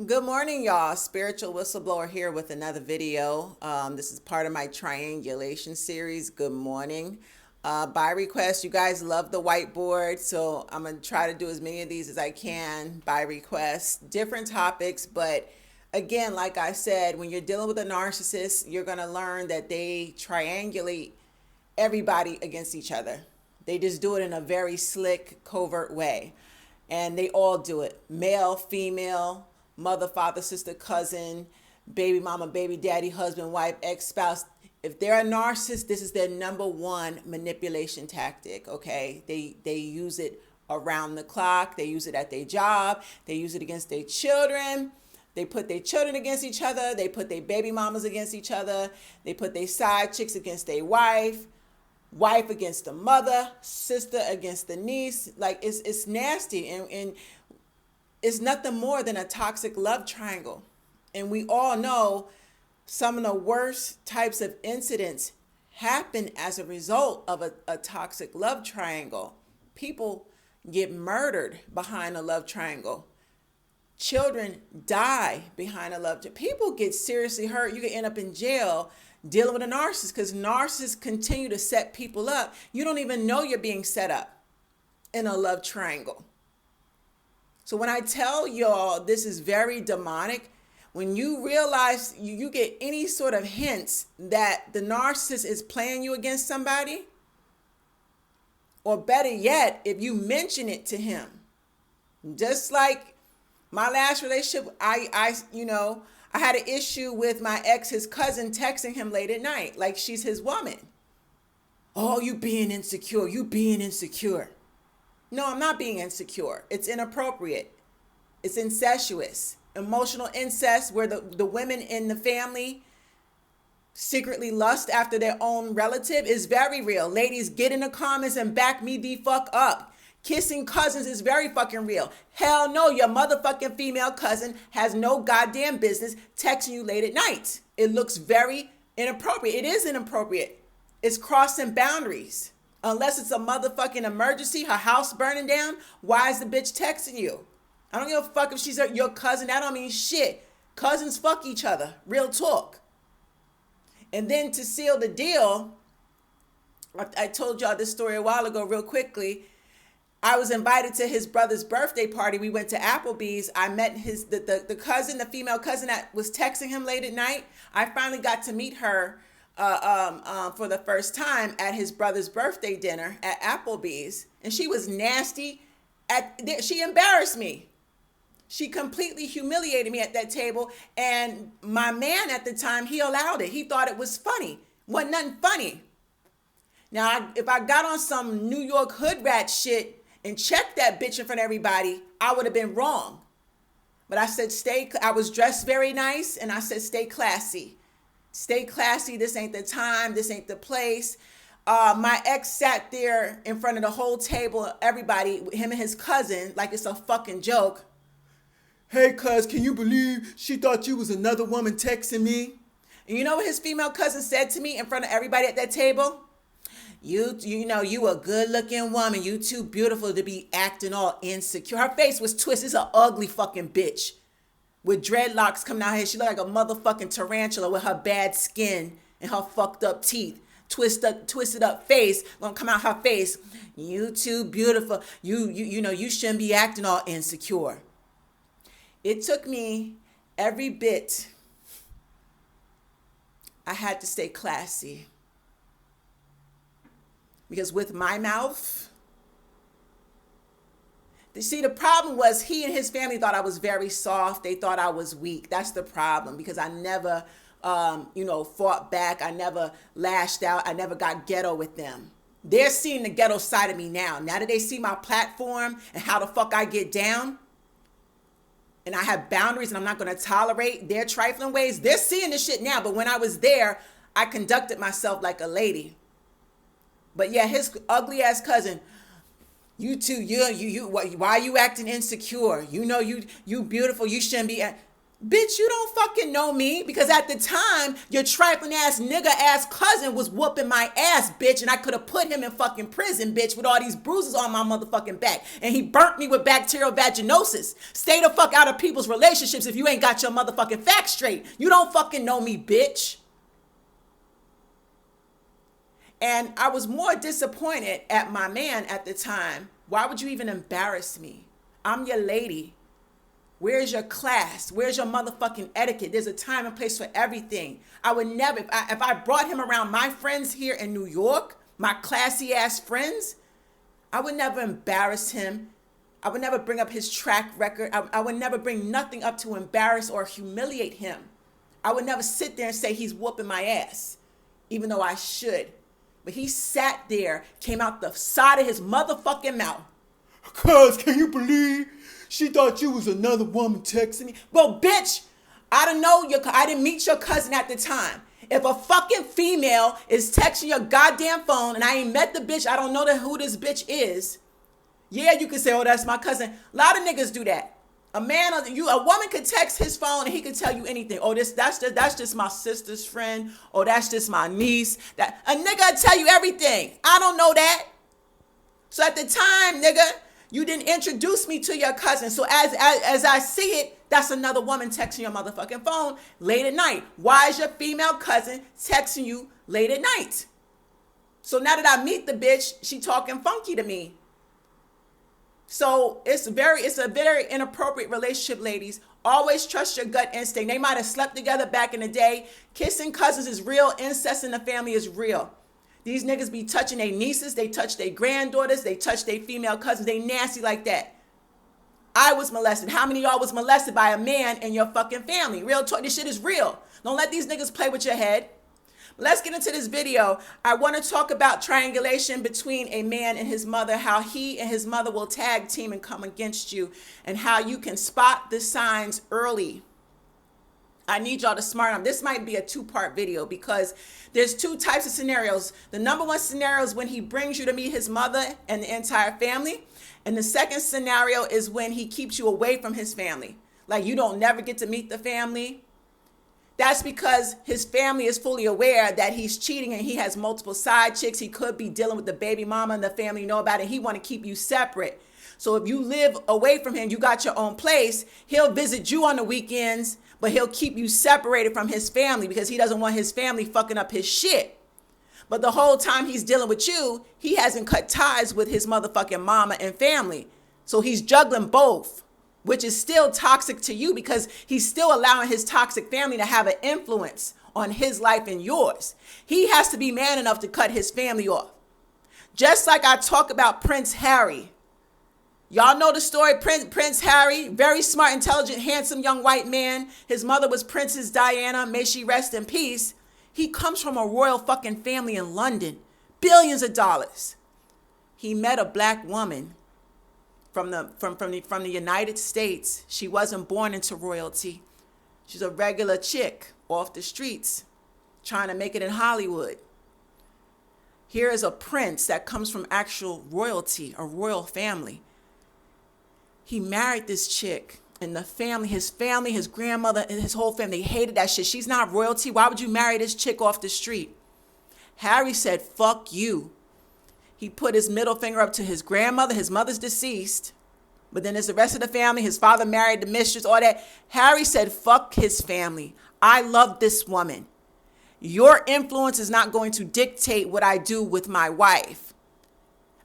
Good morning, y'all. Spiritual Whistleblower here with another video. This is part of my triangulation series. Good morning. By request, you guys love the whiteboard, so I'm going to try to do as many of these as I can by request. Different topics, but again, like I said, when you're dealing with a narcissist, you're going to learn that they triangulate everybody against each other. They just do it in a very slick, covert way. And they all do it. Male, female, mother, father, sister, cousin, baby mama, baby daddy, husband, wife, ex-spouse. If they're a narcissist, this is their number one manipulation tactic, okay? They use it around the clock. They use it at their job. They use it against their children. They put their children against each other. They put their baby mamas against each other. They put their side chicks against their wife against the mother, sister against the niece. Like it's nasty, and it's nothing more than a toxic love triangle. And we all know some of the worst types of incidents happen as a result of a toxic love triangle. People get murdered behind a love triangle. Children die behind a love triangle. People get seriously hurt. You can end up in jail dealing with a narcissist, because narcissists continue to set people up. You don't even know you're being set up in a love triangle. So when I tell y'all this is very demonic, when you realize you get any sort of hints that the narcissist is playing you against somebody, or better yet, if you mention it to him, just like my last relationship, I had an issue with my ex, his cousin, texting him late at night, like she's his woman. Oh, you being insecure. You being insecure. No, I'm not being insecure. It's inappropriate. It's incestuous. Emotional incest, where the women in the family secretly lust after their own relative, is very real. Ladies, get in the comments and back me the fuck up. Kissing cousins is very fucking real. Hell no, your motherfucking female cousin has no goddamn business texting you late at night. It looks very inappropriate. It is inappropriate. It's crossing boundaries. Unless it's a motherfucking emergency, her house burning down, why is the bitch texting you? I don't give a fuck if she's your cousin. That don't mean shit. Cousins fuck each other. Real talk. And then to seal the deal, I told y'all this story a while ago real quickly. I was invited to his brother's birthday party. We went to Applebee's. I met the cousin, the female cousin that was texting him late at night. I finally got to meet her for the first time at his brother's birthday dinner at Applebee's. And she was nasty. She embarrassed me. She completely humiliated me at that table. And my man at the time, he allowed it. He thought it was funny. Wasn't nothing funny. Now, if I got on some New York hood rat shit and checked that bitch in front of everybody, I would have been wrong. But I said, I was dressed very nice, and I said, stay classy. Stay classy. This ain't the time. This ain't the place. My ex sat there in front of the whole table, everybody, him and his cousin, like it's a fucking joke. Hey, cuz, can you believe she thought you was another woman texting me? And you know what his female cousin said to me in front of everybody at that table? You know, you a good looking woman. You too beautiful to be acting all insecure. Her face was twisted. It's an ugly fucking bitch with dreadlocks coming out here. She looked like a motherfucking tarantula with her bad skin and her fucked up teeth. Twisted up face gonna come out her face. You too beautiful. You know, you shouldn't be acting all insecure. It took me every bit. I had to stay classy. Because with my mouth, see, the problem was he and his family thought I was very soft. They thought I was weak. That's the problem, because I never, fought back. I never lashed out. I never got ghetto with them. They're seeing the ghetto side of me now. Now that they see my platform and how the fuck I get down, and I have boundaries and I'm not going to tolerate their trifling ways, they're seeing this shit now. But when I was there, I conducted myself like a lady. But yeah, his ugly ass cousin, you too, why are you acting insecure? You know, you beautiful, you shouldn't be. Bitch, you don't fucking know me, because at the time, your trifling ass nigga ass cousin was whooping my ass, bitch, and I could have put him in fucking prison, bitch, with all these bruises on my motherfucking back. And he burnt me with bacterial vaginosis. Stay the fuck out of people's relationships if you ain't got your motherfucking facts straight. You don't fucking know me, bitch. And I was more disappointed at my man at the time. Why would you even embarrass me? I'm your lady. Where's your class? Where's your motherfucking etiquette? There's a time and place for everything. I would never, if I brought him around my friends here in New York, my classy ass friends, I would never embarrass him. I would never bring up his track record. I would never bring nothing up to embarrass or humiliate him. I would never sit there and say he's whooping my ass, even though I should. But he sat there, came out the side of his motherfucking mouth. Cuz, can you believe she thought you was another woman texting me? Well, bitch, I didn't meet your cousin at the time. If a fucking female is texting your goddamn phone and I ain't met the bitch, I don't know who this bitch is. Yeah, you can say, oh, that's my cousin. A lot of niggas do that. A woman could text his phone and he could tell you anything. Oh, that's just my sister's friend. Oh, that's just my niece. That a nigga will tell you everything. I don't know that. So at the time, nigga, you didn't introduce me to your cousin. So as I see it, that's another woman texting your motherfucking phone late at night. Why is your female cousin texting you late at night? So now that I meet the bitch, she talking funky to me. So it's a very inappropriate relationship, ladies. Always trust your gut instinct. They might have slept together back in the day. Kissing cousins is real. Incest in the family is real. These niggas be touching their nieces. They touch their granddaughters. They touch their female cousins. They nasty like that. I was molested. How many of y'all was molested by a man in your fucking family? Real talk. This shit is real. Don't let these niggas play with your head. Let's get into this video. I want to talk about triangulation between a man and his mother, how he and his mother will tag team and come against you, and how you can spot the signs early. I need y'all to smart on. This might be a two-part video because there's two types of scenarios. The number one scenario is when he brings you to meet his mother and the entire family. And the second scenario is when he keeps you away from his family. Like you don't never get to meet the family. That's because his family is fully aware that he's cheating and he has multiple side chicks. He could be dealing with the baby mama and the family know about it. He want to keep you separate. So if you live away from him, you got your own place. He'll visit you on the weekends, but he'll keep you separated from his family because he doesn't want his family fucking up his shit. But the whole time he's dealing with you, he hasn't cut ties with his motherfucking mama and family. So he's juggling both, which is still toxic to you because he's still allowing his toxic family to have an influence on his life and yours. He has to be man enough to cut his family off. Just like I talk about Prince Harry. Y'all know the story, Prince Harry, very smart, intelligent, handsome young white man. His mother was Princess Diana, may she rest in peace. He comes from a royal fucking family in London, billions of dollars. He met a black woman from the United States. She wasn't born into royalty. She's a regular chick off the streets, trying to make it in Hollywood. Here is a prince that comes from actual royalty, a royal family. He married this chick, and the family, his grandmother, and his whole family, they hated that shit. She's not royalty. Why would you marry this chick off the street? Harry said, fuck you. He put his middle finger up to his grandmother. His mother's deceased. But then there's the rest of the family. His father married the mistress, all that. Harry said, fuck his family. I love this woman. Your influence is not going to dictate what I do with my wife.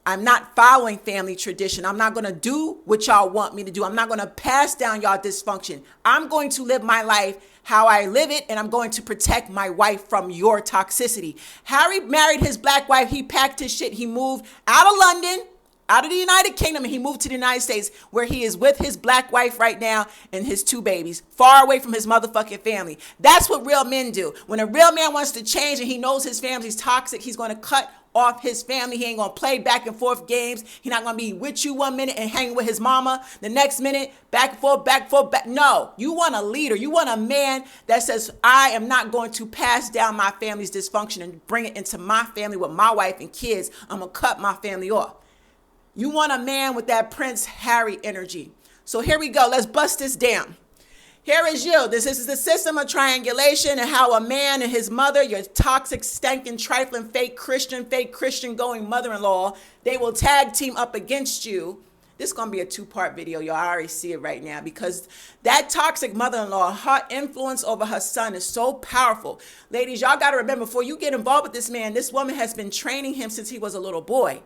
I'm not following family tradition. I'm not going to do what y'all want me to do. I'm not going to pass down y'all dysfunction. I'm going to live my life how I live it, and I'm going to protect my wife from your toxicity. Harry married his black wife. He packed his shit. He moved out of London, out of the United Kingdom, and he moved to the United States, where he is with his black wife right now and his two babies, far away from his motherfucking family. That's what real men do. When a real man wants to change and he knows his family's toxic, he's going to cut off his family. He ain't gonna play back and forth games. He's not gonna be with you 1 minute and hanging with his mama the next minute, back and forth, back. No, you want a leader. You want a man that says, I am not going to pass down my family's dysfunction and bring it into my family with my wife and kids. I'm gonna cut my family off. You want a man with that Prince Harry energy. So here we go. Let's bust this down. Here is you. This is the system of triangulation and how a man and his mother, your toxic, stinking, trifling, fake Christian going mother-in-law, they will tag team up against you. This is going to be a 2-part video. Y'all already see it right now because that toxic mother-in-law, her influence over her son is so powerful. Ladies, y'all got to remember, before you get involved with this man, this woman has been training him since he was a little boy.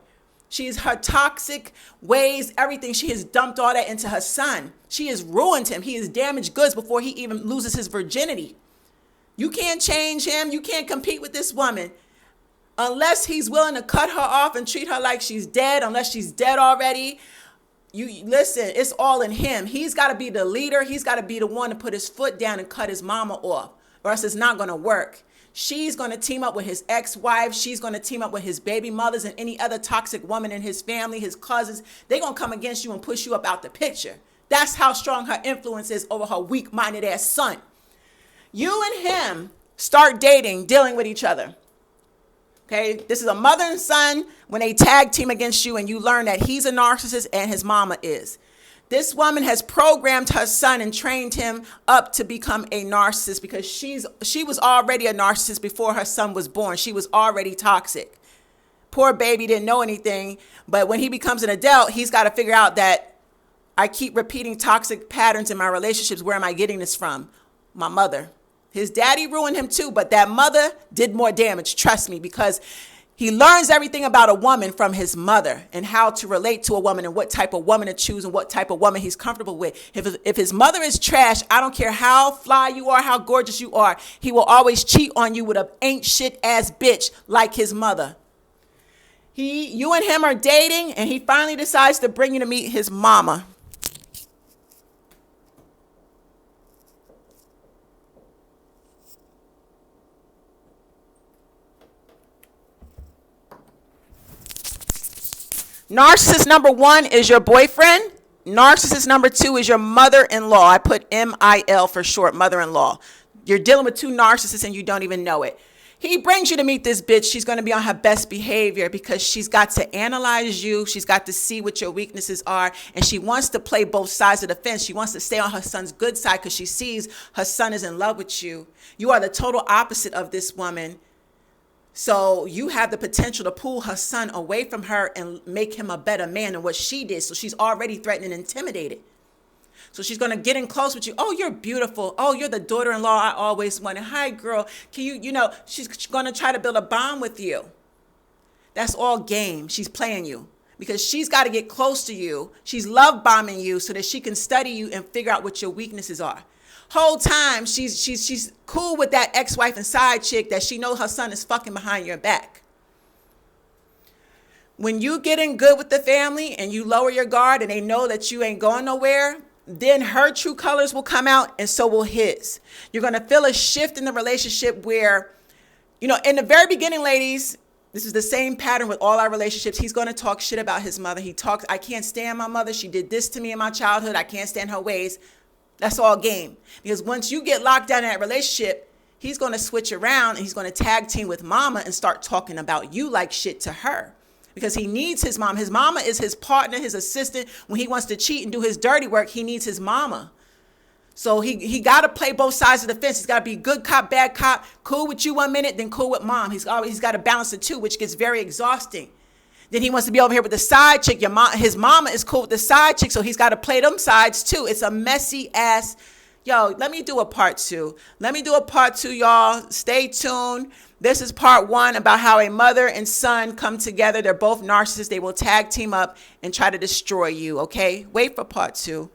She's her toxic ways, everything. She has dumped all that into her son. She has ruined him. He is damaged goods before he even loses his virginity. You can't change him. You can't compete with this woman unless he's willing to cut her off and treat her like she's dead, unless she's dead already. You listen, it's all in him. He's got to be the leader. He's got to be the one to put his foot down and cut his mama off, or else it's not going to work. She's going to team up with his ex-wife. She's going to team up with his baby mothers and any other toxic woman in his family, his cousins. They're going to come against you and push you up out the picture. That's how strong her influence is over her weak-minded ass son. You and him start dating, dealing with each other. Okay, this is a mother and son when they tag team against you and you learn that he's a narcissist and his mama is. This woman has programmed her son and trained him up to become a narcissist because she was already a narcissist before her son was born. She was already toxic. Poor baby didn't know anything, but when he becomes an adult, he's got to figure out that I keep repeating toxic patterns in my relationships. Where am I getting this from? My mother. His daddy ruined him too, but that mother did more damage, trust me, because he learns everything about a woman from his mother and how to relate to a woman and what type of woman to choose and what type of woman he's comfortable with. If his mother is trash, I don't care how fly you are, how gorgeous you are, he will always cheat on you with an ain't shit ass bitch like his mother. You and him are dating and he finally decides to bring you to meet his mama. Narcissist number 1 is your boyfriend. Narcissist number 2 is your mother-in-law. I put M-I-L for short, mother-in-law. You're dealing with 2 narcissists and you don't even know it. He brings you to meet this bitch. She's going to be on her best behavior because she's got to analyze you. She's got to see what your weaknesses are. And she wants to play both sides of the fence. She wants to stay on her son's good side because she sees her son is in love with you. You are the total opposite of this woman. So you have the potential to pull her son away from her and make him a better man than what she did. So she's already threatened and intimidated. So she's going to get in close with you. Oh, you're beautiful. Oh, you're the daughter-in-law I always wanted. Hi, girl. Can she's going to try to build a bond with you. That's all game. She's playing you because she's got to get close to you. She's love bombing you so that she can study you and figure out what your weaknesses are. Whole time she's cool with that ex-wife and side chick that she knows her son is fucking behind your back. When you get in good with the family and you lower your guard and they know that you ain't going nowhere, then her true colors will come out and so will his. You're going to feel a shift in the relationship where, in the very beginning, ladies, this is the same pattern with all our relationships. He's going to talk shit about his mother. I can't stand my mother. She did this to me in my childhood. I can't stand her ways. That's all game. Because once you get locked down in that relationship, he's going to switch around and he's going to tag team with mama and start talking about you like shit to her. Because he needs his mom. His mama is his partner, his assistant. When he wants to cheat and do his dirty work, he needs his mama. So he got to play both sides of the fence. He's got to be good cop, bad cop, cool with you 1 minute, then cool with mom. He's got to balance the two, which gets very exhausting. Then he wants to be over here with the side chick. His mama is cool with the side chick, so he's got to play them sides too. It's a messy ass. Yo, let me do a part 2. Y'all. Stay tuned. This is part 1 about how a mother and son come together. They're both narcissists. They will tag team up and try to destroy you, okay? Wait for part 2.